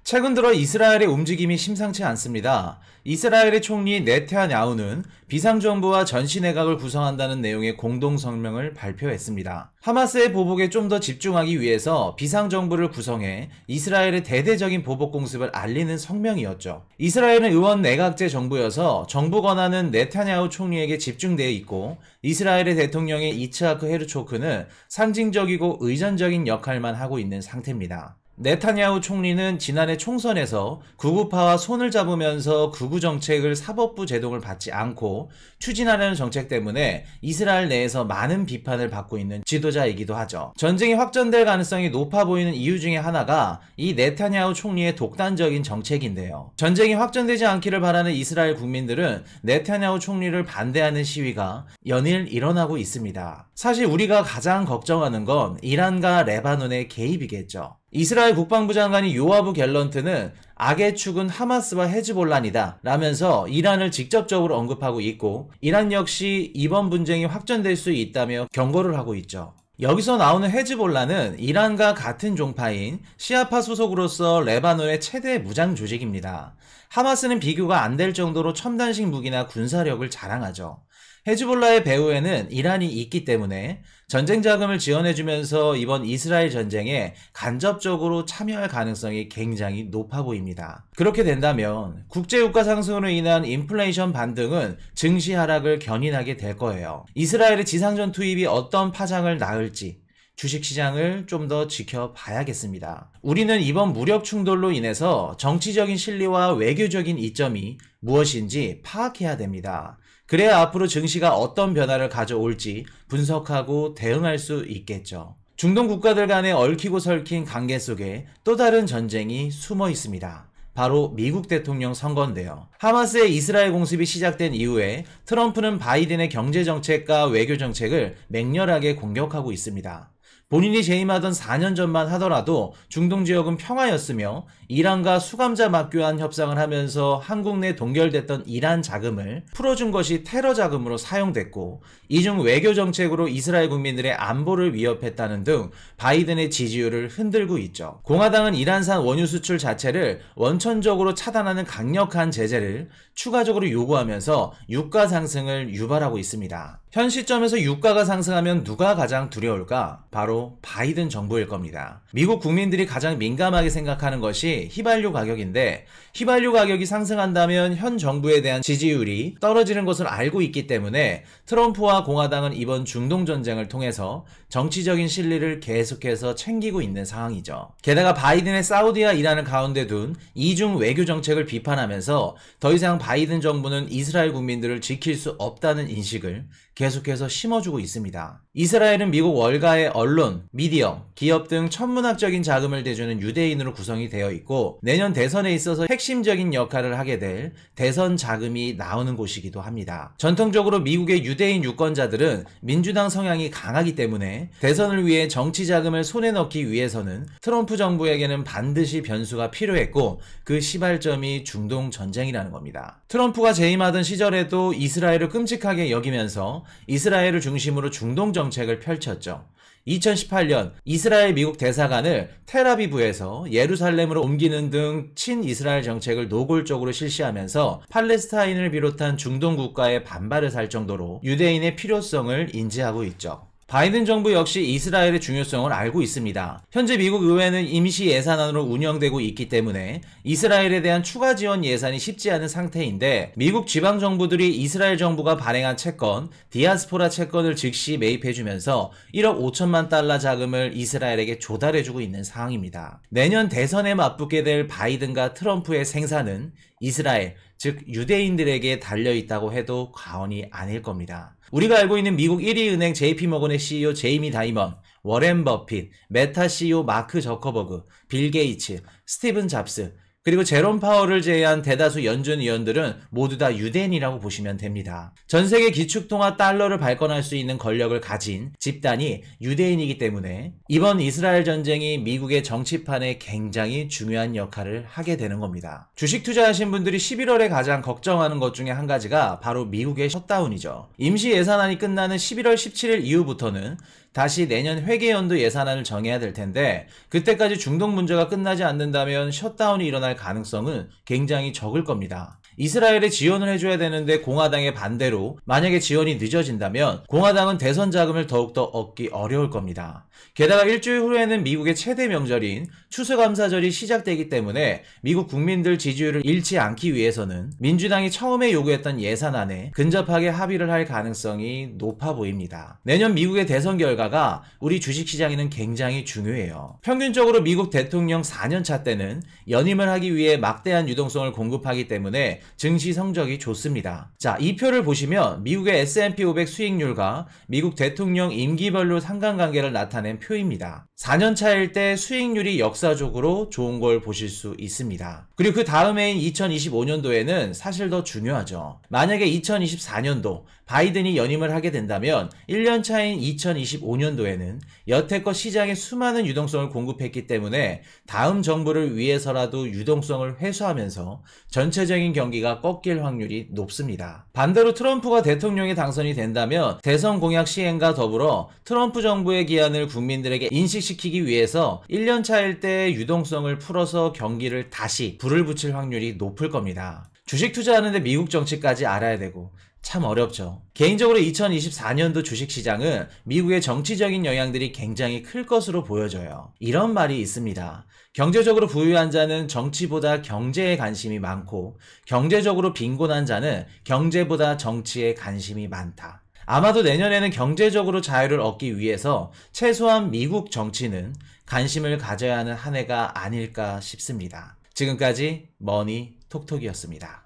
최근 들어 이스라엘의 움직임이 심상치 않습니다. 이스라엘의 총리 네타냐후는 비상정부와 전시내각을 구성한다는 내용의 공동성명을 발표했습니다. 하마스의 보복에 좀 더 집중하기 위해서 비상정부를 구성해 이스라엘의 대대적인 보복 공습을 알리는 성명이었죠. 이스라엘은 의원 내각제 정부여서 정부 권한은 네타냐후 총리에게 집중되어 있고 이스라엘의 대통령의 이츠하크 헤르초크는 상징적이고 의전적인 역할만 하고 있는 상태입니다. 네타냐후 총리는 지난해 총선에서 극우파와 손을 잡으면서 극우 정책을 사법부 제동을 받지 않고 추진하려는 정책 때문에 이스라엘 내에서 많은 비판을 받고 있는 지도자이기도 하죠. 전쟁이 확전될 가능성이 높아 보이는 이유 중에 하나가 이 네타냐후 총리의 독단적인 정책인데요. 전쟁이 확전되지 않기를 바라는 이스라엘 국민들은 네타냐후 총리를 반대하는 시위가 연일 일어나고 있습니다. 사실 우리가 가장 걱정하는 건 이란과 레바논의 개입이겠죠. 이스라엘 국방부 장관이 요아브 갤런트는 악의 축은 하마스와 헤즈볼란이다 라면서 이란을 직접적으로 언급하고 있고 이란 역시 이번 분쟁이 확전될 수 있다며 경고를 하고 있죠. 여기서 나오는 헤즈볼라는 이란과 같은 종파인 시아파 소속으로서 레바논의 최대 무장 조직입니다. 하마스는 비교가 안 될 정도로 첨단식 무기나 군사력을 자랑하죠. 헤즈볼라의 배후에는 이란이 있기 때문에 전쟁 자금을 지원해주면서 이번 이스라엘 전쟁에 간접적으로 참여할 가능성이 굉장히 높아 보입니다. 그렇게 된다면 국제유가 상승으로 인한 인플레이션 반등은 증시 하락을 견인하게 될 거예요. 이스라엘의 지상전 투입이 어떤 파장을 낳을지 주식시장을 좀 더 지켜봐야겠습니다. 우리는 이번 무력 충돌로 인해서 정치적인 실리와 외교적인 이점이 무엇인지 파악해야 됩니다. 그래야 앞으로 증시가 어떤 변화를 가져올지 분석하고 대응할 수 있겠죠. 중동 국가들 간의 얽히고 설킨 관계 속에 또 다른 전쟁이 숨어 있습니다. 바로 미국 대통령 선거인데요. 하마스의 이스라엘 공습이 시작된 이후에 트럼프는 바이든의 경제정책과 외교정책을 맹렬하게 공격하고 있습니다. 본인이 재임하던 4년 전만 하더라도 중동 지역은 평화였으며 이란과 수감자 맞교환 협상을 하면서 한국 내 동결됐던 이란 자금을 풀어준 것이 테러 자금으로 사용됐고 이중 외교 정책으로 이스라엘 국민들의 안보를 위협했다는 등 바이든의 지지율을 흔들고 있죠. 공화당은 이란산 원유 수출 자체를 원천적으로 차단하는 강력한 제재를 추가적으로 요구하면서 유가 상승을 유발하고 있습니다. 현 시점에서 유가가 상승하면 누가 가장 두려울까? 바로 바이든 정부일 겁니다. 미국 국민들이 가장 민감하게 생각하는 것이 휘발유 가격인데 휘발유 가격이 상승한다면 현 정부에 대한 지지율이 떨어지는 것을 알고 있기 때문에 트럼프와 공화당은 이번 중동 전쟁을 통해서 정치적인 실리를 계속해서 챙기고 있는 상황이죠. 게다가 바이든의 사우디와 이란을 가운데 둔 이중 외교 정책을 비판하면서 더 이상 바이든 정부는 이스라엘 국민들을 지킬 수 없다는 인식을 계속해서 심어주고 있습니다. 이스라엘은 미국 월가의 언론, 미디어, 기업 등 천문학적인 자금을 대주는 유대인으로 구성이 되어 있고 내년 대선에 있어서 핵심적인 역할을 하게 될 대선 자금이 나오는 곳이기도 합니다. 전통적으로 미국의 유대인 유권자들은 민주당 성향이 강하기 때문에 대선을 위해 정치 자금을 손에 넣기 위해서는 트럼프 정부에게는 반드시 변수가 필요했고 그 시발점이 중동 전쟁이라는 겁니다. 트럼프가 재임하던 시절에도 이스라엘을 끔찍하게 여기면서 이스라엘을 중심으로 중동 정책을 펼쳤죠. 2018년 이스라엘 미국 대사관을 텔아비브에서 예루살렘으로 옮기는 등 친이스라엘 정책을 노골적으로 실시하면서 팔레스타인을 비롯한 중동 국가의 반발을 살 정도로 유대인의 필요성을 인지하고 있죠. 바이든 정부 역시 이스라엘의 중요성을 알고 있습니다. 현재 미국 의회는 임시 예산안으로 운영되고 있기 때문에 이스라엘에 대한 추가 지원 예산이 쉽지 않은 상태인데 미국 지방 정부들이 이스라엘 정부가 발행한 채권, 디아스포라 채권을 즉시 매입해주면서 1억 5천만 달러 자금을 이스라엘에게 조달해주고 있는 상황입니다. 내년 대선에 맞붙게 될 바이든과 트럼프의 생사는 이스라엘, 즉 유대인들에게 달려있다고 해도 과언이 아닐 겁니다. 우리가 알고 있는 미국 1위 은행 JP모건의 CEO 제이미 다이먼, 워렌 버핏, 메타 CEO 마크 저커버그, 빌 게이츠, 스티븐 잡스, 그리고 제롬 파월을 제외한 대다수 연준 위원들은 모두 다 유대인이라고 보시면 됩니다. 전세계 기축통화 달러를 발권할 수 있는 권력을 가진 집단이 유대인이기 때문에 이번 이스라엘 전쟁이 미국의 정치판에 굉장히 중요한 역할을 하게 되는 겁니다. 주식 투자하신 분들이 11월에 가장 걱정하는 것 중에 한 가지가 바로 미국의 셧다운이죠. 임시 예산안이 끝나는 11월 17일 이후부터는 다시 내년 회계연도 예산안을 정해야 될 텐데 그때까지 중동 문제가 끝나지 않는다면 셧다운이 일어날 가능성은 굉장히 적을 겁니다. 이스라엘에 지원을 해줘야 되는데 공화당의 반대로 만약에 지원이 늦어진다면 공화당은 대선 자금을 더욱더 얻기 어려울 겁니다. 게다가 일주일 후에는 미국의 최대 명절인 추수감사절이 시작되기 때문에 미국 국민들 지지율을 잃지 않기 위해서는 민주당이 처음에 요구했던 예산안에 근접하게 합의를 할 가능성이 높아 보입니다. 내년 미국의 대선 결과가 우리 주식시장에는 굉장히 중요해요. 평균적으로 미국 대통령 4년차 때는 연임을 하기 위해 막대한 유동성을 공급하기 때문에 증시 성적이 좋습니다. 자, 이 표를 보시면 미국의 S&P 500 수익률과 미국 대통령 임기별로 상관관계를 나타낸 표입니다. 4년차일 때 수익률이 역사적으로 좋은 걸 보실 수 있습니다. 그리고 그 다음 해인 2025년도에는 사실 더 중요하죠. 만약에 2024년도 바이든이 연임을 하게 된다면 1년 차인 2025년도에는 여태껏 시장에 수많은 유동성을 공급했기 때문에 다음 정부를 위해서라도 유동성을 회수하면서 전체적인 경기가 꺾일 확률이 높습니다. 반대로 트럼프가 대통령에 당선이 된다면 대선 공약 시행과 더불어 트럼프 정부의 기한을 국민들에게 인식시키기 위해서 1년 차일 때 유동성을 풀어서 경기를 다시 불을 붙일 확률이 높을 겁니다. 주식 투자하는데 미국 정치까지 알아야 되고 참 어렵죠. 개인적으로 2024년도 주식시장은 미국의 정치적인 영향들이 굉장히 클 것으로 보여져요. 이런 말이 있습니다. 경제적으로 부유한 자는 정치보다 경제에 관심이 많고 경제적으로 빈곤한 자는 경제보다 정치에 관심이 많다. 아마도 내년에는 경제적으로 자유를 얻기 위해서 최소한 미국 정치는 관심을 가져야 하는 한 해가 아닐까 싶습니다. 지금까지 머니 톡톡이었습니다.